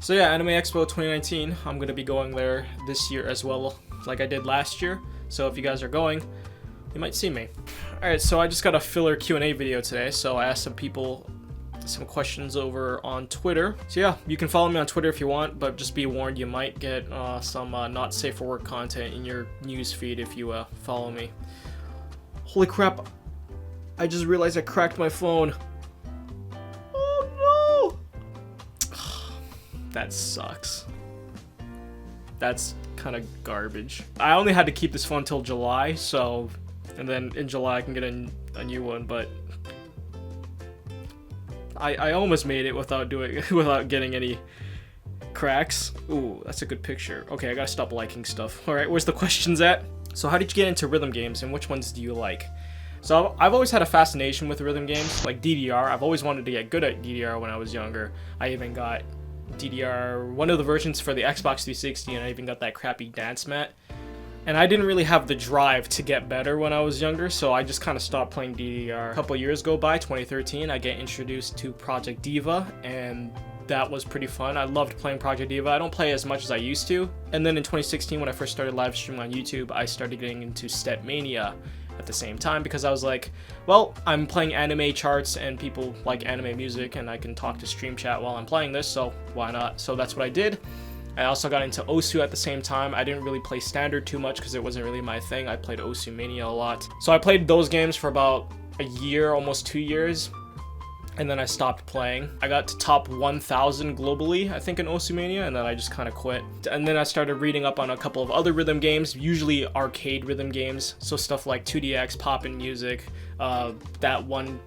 So yeah, Anime Expo 2019, I'm going to be going there this year as well, like I did last year. So if you guys are going, you might see me. Alright, so I just got a filler Q&A video today, so I asked some people some questions over on Twitter. So yeah, you can follow me on Twitter if you want, but just be warned, you might get some not safe for work content in your news feed if you follow me. Holy crap, I just realized I cracked my phone. Oh no! That sucks. That's kind of garbage. I only had to keep this phone till July, so, and then in July I can get a new one, but I almost made it without getting any cracks. Ooh, that's a good picture. Okay, I gotta stop liking stuff. All right, where's the questions at? So how did you get into rhythm games, and which ones do you like? So I've always had a fascination with rhythm games, like DDR. I've always wanted to get good at DDR when I was younger. I even got DDR, one of the versions for the Xbox 360, and I even got that crappy dance mat. And I didn't really have the drive to get better when I was younger, so I just kind of stopped playing DDR. A couple years go by, 2013, I get introduced to Project Diva, and that was pretty fun. I loved playing Project Diva. I don't play as much as I used to. And then in 2016, when I first started live streaming on YouTube, I started getting into Step Mania at the same time, because I was like, well, I'm playing anime charts and people like anime music, and I can talk to stream chat while I'm playing this, so why not? So that's what I did. I also got into Osu at the same time. I didn't really play Standard too much because it wasn't really my thing. I played Osu Mania a lot. So I played those games for about a year, almost 2 years, and then I stopped playing. I got to top 1,000 globally, I think, in Osu Mania, and then I just kind of quit. And then I started reading up on a couple of other rhythm games, usually arcade rhythm games. So stuff like 2DX, Poppin' Music, that one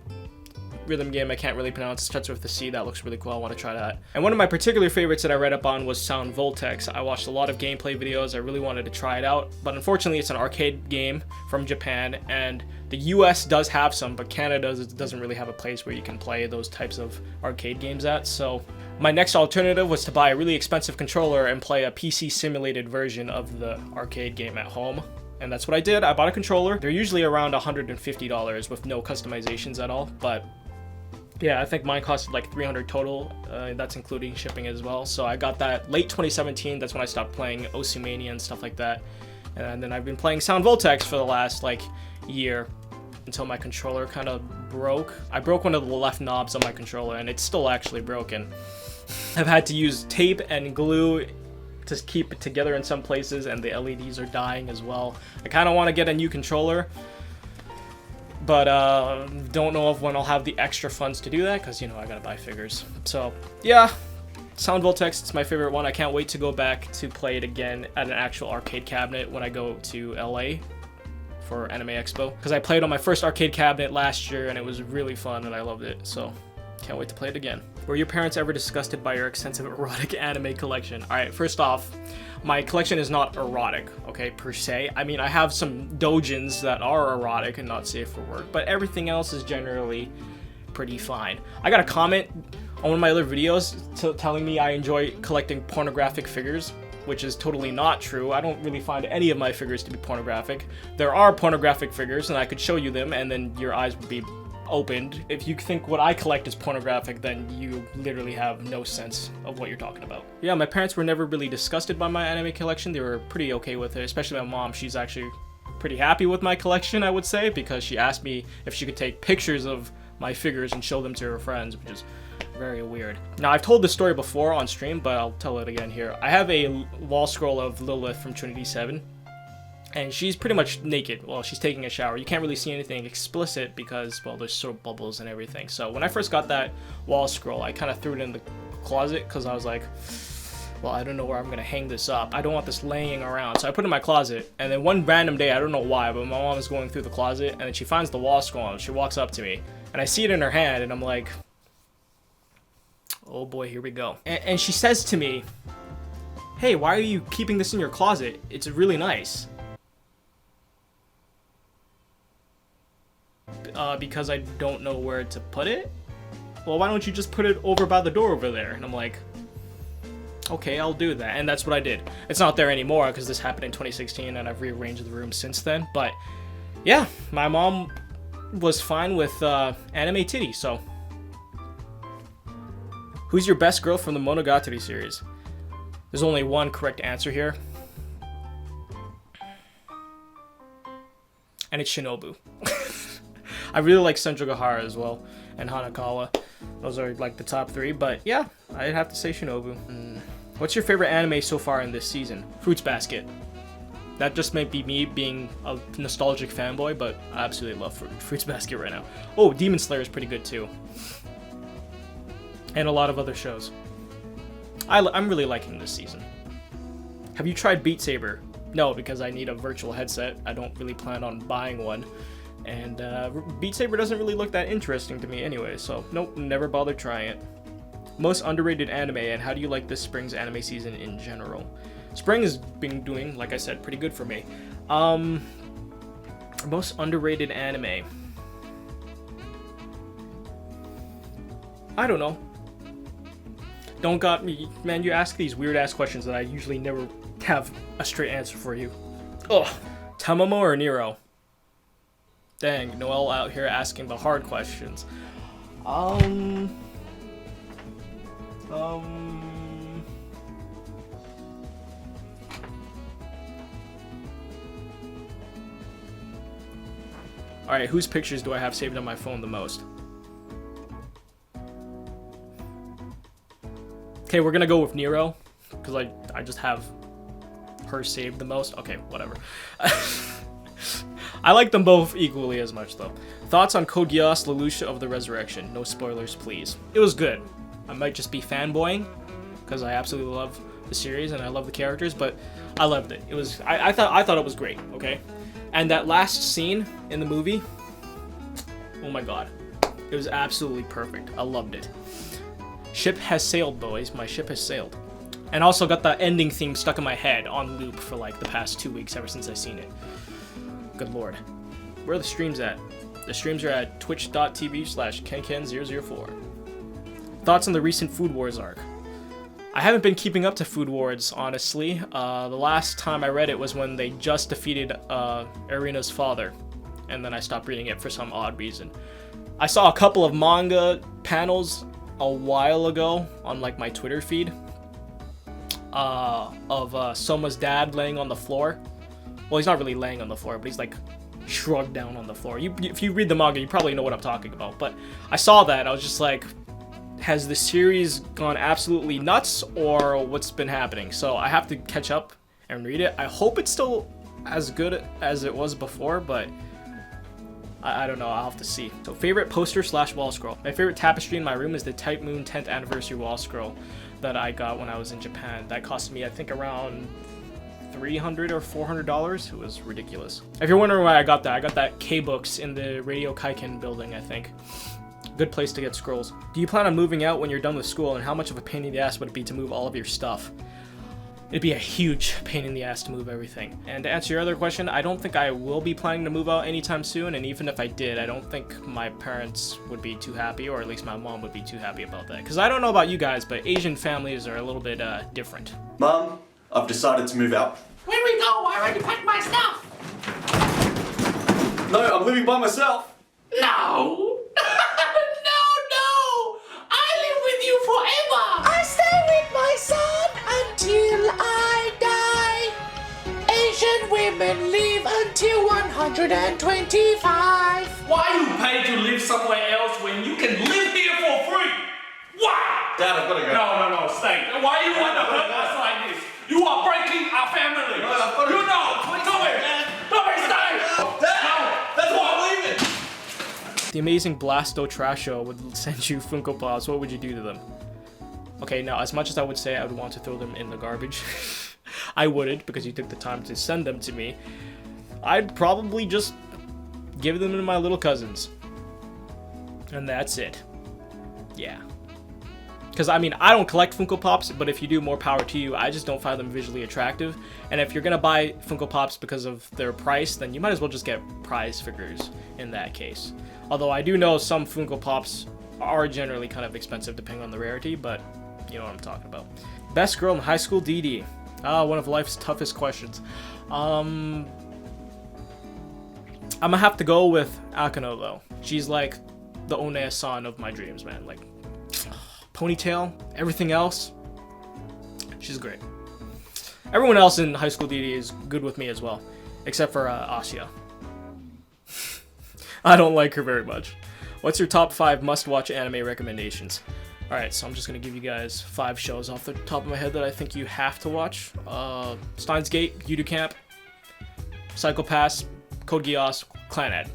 rhythm game I can't really pronounce, it starts with the C, that looks really cool, I want to try that. And one of my particular favorites that I read up on was Sound Voltex. I watched a lot of gameplay videos, I really wanted to try it out, but unfortunately it's an arcade game from Japan, and the US does have some, but Canada doesn't really have a place where you can play those types of arcade games at. So my next alternative was to buy a really expensive controller and play a PC simulated version of the arcade game at home. And that's what I did. I bought a controller. They're usually around $150 with no customizations at all, but yeah, I think mine costed like $300 total. That's including shipping as well. So I got that late 2017. That's when I stopped playing Osu Mania and stuff like that. And then I've been playing Sound Voltex for the last like year until my controller kind of broke. I broke one of the left knobs on my controller, and it's still actually broken. I've had to use tape and glue to keep it together in some places, and the LEDs are dying as well. I kind of want to get a new controller, but don't know when I'll have the extra funds to do that, because, you know, I gotta buy figures. So, yeah, Sound Voltex, it's my favorite one. I can't wait to go back to play it again at an actual arcade cabinet when I go to LA for Anime Expo, because I played on my first arcade cabinet last year, and it was really fun, and I loved it, so can't wait to play it again. Were your parents ever disgusted by your extensive erotic anime collection? Alright, first off, my collection is not erotic, okay, per se. I mean, I have some doujins that are erotic and not safe for work, but everything else is generally pretty fine. I got a comment on one of my other videos telling me I enjoy collecting pornographic figures, which is totally not true. I don't really find any of my figures to be pornographic. There are pornographic figures, and I could show you them, and then your eyes would be opened. If you think what I collect is pornographic, then you literally have no sense of what you're talking about. Yeah, my parents were never really disgusted by my anime collection. They were pretty okay with it, especially my mom. She's actually pretty happy with my collection, I would say, because she asked me if she could take pictures of my figures and show them to her friends, which is very weird. Now, I've told this story before on stream, but I'll tell it again here. I have a wall scroll of Lilith from Trinity 7, and she's pretty much naked while she's taking a shower. You can't really see anything explicit because, well, there's soap bubbles and everything. So when I first got that wall scroll, I kind of threw it in the closet because I was like, well, I don't know where I'm going to hang this up. I don't want this laying around. So I put it in my closet, and then one random day, I don't know why, but my mom is going through the closet, and then she finds the wall scroll, and she walks up to me, and I see it in her hand, and I'm like, oh boy, here we go. And she says to me, hey, why are you keeping this in your closet? It's really nice. Because I don't know where to put it? Well, why don't you just put it over by the door over there? And I'm like, okay, I'll do that. And that's what I did. It's not there anymore because this happened in 2016 and I've rearranged the room since then. But yeah, my mom was fine with anime titty, so Who's your best girl from the Monogatari series? There's only one correct answer here. And it's Shinobu. I really like Senjogahara as well, and Hanakawa. Those are like the top 3, but yeah, I'd have to say Shinobu. What's your favorite anime so far in this season? Fruits Basket. That just might be me being a nostalgic fanboy, but I absolutely love Fruits Basket right now. Oh, Demon Slayer is pretty good too. And a lot of other shows. I'm really liking this season. Have you tried Beat Saber? No, because I need a virtual headset. I don't really plan on buying one. And Beat Saber doesn't really look that interesting to me anyway, so nope, never bothered trying it. Most underrated anime, and how do you like this spring's anime season in general? Spring has been doing, like I said, pretty good for me. Most underrated anime. I don't know. Don't got me, man, you ask these weird ass questions that I usually never have a straight answer for you. Ugh. Tamamo or Nero? Dang, Noel out here asking the hard questions. Alright, whose pictures do I have saved on my phone the most? Okay, we're gonna go with Nero, because I just have her saved the most. Okay, whatever. I like them both equally as much, though. Thoughts on Code Geass Lelouch of the Resurrection? No spoilers, please. It was good. I might just be fanboying, because I absolutely love the series and I love the characters, but I loved it. It was I thought it was great, okay? And that last scene in the movie, oh my god. It was absolutely perfect. I loved it. Ship has sailed, boys. My ship has sailed. And also got the ending theme stuck in my head on loop for like the past 2 weeks ever since I seen it. Good lord. Where are the streams at? The streams are at twitch.tv/KenKen004. Thoughts on the recent Food Wars arc? I haven't been keeping up to Food Wars, honestly. The last time I read it was when they just defeated Irina's father. And then I stopped reading it for some odd reason. I saw a couple of manga panels a while ago on like my Twitter feed of Soma's dad laying on the floor. Well, he's not really laying on the floor, but he's like shrugged down on the floor. If you read the manga, you probably know what I'm talking about. But I saw that, I was just like, has the series gone absolutely nuts, or what's been happening? So I have to catch up and read it. I hope it's still as good as it was before, but I don't know, I'll have to see. So favorite poster / wall scroll. My favorite tapestry in my room is the Type Moon 10th anniversary wall scroll that I got when I was in Japan. That cost me, I think, around $300 or $400. It was ridiculous. If you're wondering why I got that K-Books in the Radio Kaiken building, I think. Good place to get scrolls. Do you plan on moving out when you're done with school, and how much of a pain in the ass would it be to move all of your stuff? It'd be a huge pain in the ass to move everything. And to answer your other question, I don't think I will be planning to move out anytime soon, and even if I did, I don't think my parents would be too happy, or at least my mom would be too happy about that. Because I don't know about you guys, but Asian families are a little bit different. Mom, I've decided to move out. Where we go? I already packed my stuff. No, I'm living by myself. No. No. I live with you forever. I stay with my son until I die. Asian women live until 125. Why you pay to live somewhere else when you can live here for free? Why? Dad, I've got to go. No, stay. Why you want to hurt us like this? You are breaking our family. No, I've got to You know, come here. Come here, stay. Dad, that's why I'm leaving. The amazing Blasto Trasho would send you Funko Pops. What would you do to them? Okay, now, as much as I would say I would want to throw them in the garbage, I wouldn't, because you took the time to send them to me. I'd probably just give them to my little cousins. And that's it. Yeah. Because, I mean, I don't collect Funko Pops, but if you do, more power to you. I just don't find them visually attractive. And if you're going to buy Funko Pops because of their price, then you might as well just get prize figures in that case. Although I do know some Funko Pops are generally kind of expensive depending on the rarity, but you know what I'm talking about. Best girl in high school, DD. One of life's toughest questions. I'm gonna have to go with Akano, though. She's like the One-san of my dreams, man. Like, ponytail, everything else. She's great. Everyone else in High School DD is good with me as well, except for Asya. I don't like her very much. What's your top 5 must-watch anime recommendations? Alright, so I'm just going to give you guys 5 shows off the top of my head that I think you have to watch. Steins Gate, Yudu Camp, Psycho Pass, Code Geass, Clanad.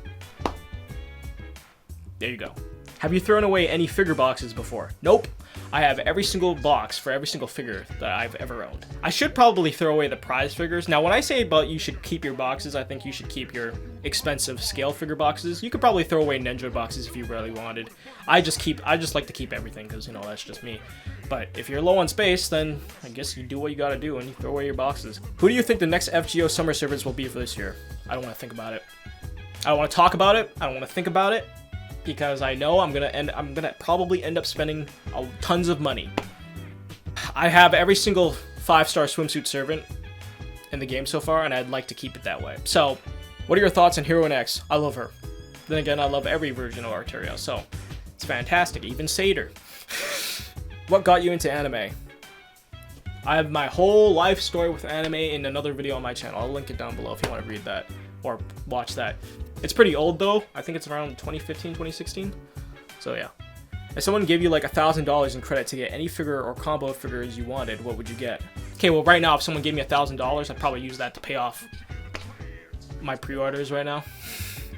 There you go. Have you thrown away any figure boxes before? Nope. I have every single box for every single figure that I've ever owned. I should probably throw away the prize figures. Now, when I say about you should keep your boxes, I think you should keep your expensive scale figure boxes. You could probably throw away Ninja boxes if you really wanted. I just like to keep everything because, you know, that's just me. But if you're low on space, then I guess you do what you gotta do and you throw away your boxes. Who do you think the next FGO summer servers will be for this year? I don't want to think about it. I don't want to talk about it. I don't want to think about it. Because I know I'm gonna probably end up spending tons of money. I have every single 5-star swimsuit servant in the game so far, and I'd like to keep it that way. So, what are your thoughts on Heroine X? I love her. Then again, I love every version of Arteria, so it's fantastic. Even Seder. What got you into anime? I have my whole life story with anime in another video on my channel. I'll link it down below if you want to read that or watch that. It's pretty old though. I think it's around 2015, 2016. So yeah. If someone gave you like $1,000 in credit to get any figure or combo of figures you wanted, what would you get? Okay, well right now if someone gave me $1,000, I'd probably use that to pay off my pre-orders right now.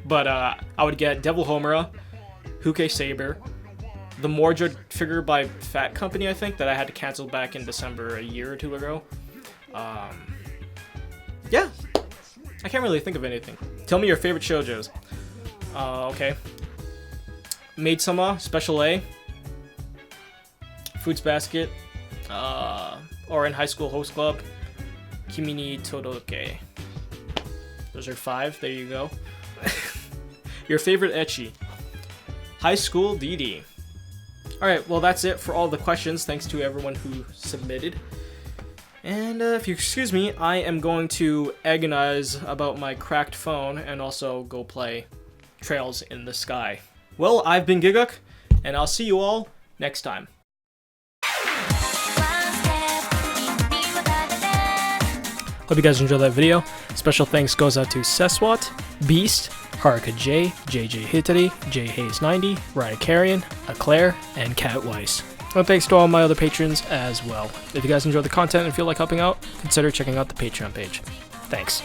But I would get Devil Homura, Huke Saber, the Mordred figure by Fat Company, I think, that I had to cancel back in December a year or 2 ago. Yeah. I can't really think of anything. Tell me your favorite shoujos. Okay. Maid-sama, Special A, Fruits Basket, or in High School Host Club, Kimi ni Todoke. Those are 5. There you go. Your favorite ecchi. High School DD. Alright, well that's it for all the questions. Thanks to everyone who submitted. And if you excuse me, I am going to agonize about my cracked phone and also go play Trails in the Sky. Well, I've been Giguk, and I'll see you all next time. Hope you guys enjoyed that video. Special thanks goes out to Seswat, Beast, Haruka J, JJ Hitari, J Hayes 90, Ryan Carrion, Eclair, and Cat Weiss. And thanks to all my other patrons as well. If you guys enjoy the content and feel like helping out, consider checking out the Patreon page. Thanks.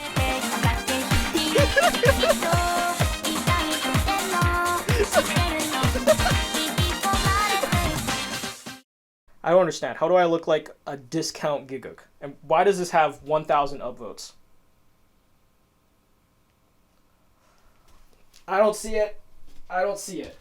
I don't understand. How do I look like a discount Giguk? And why does this have 1,000 upvotes? I don't see it. I don't see it.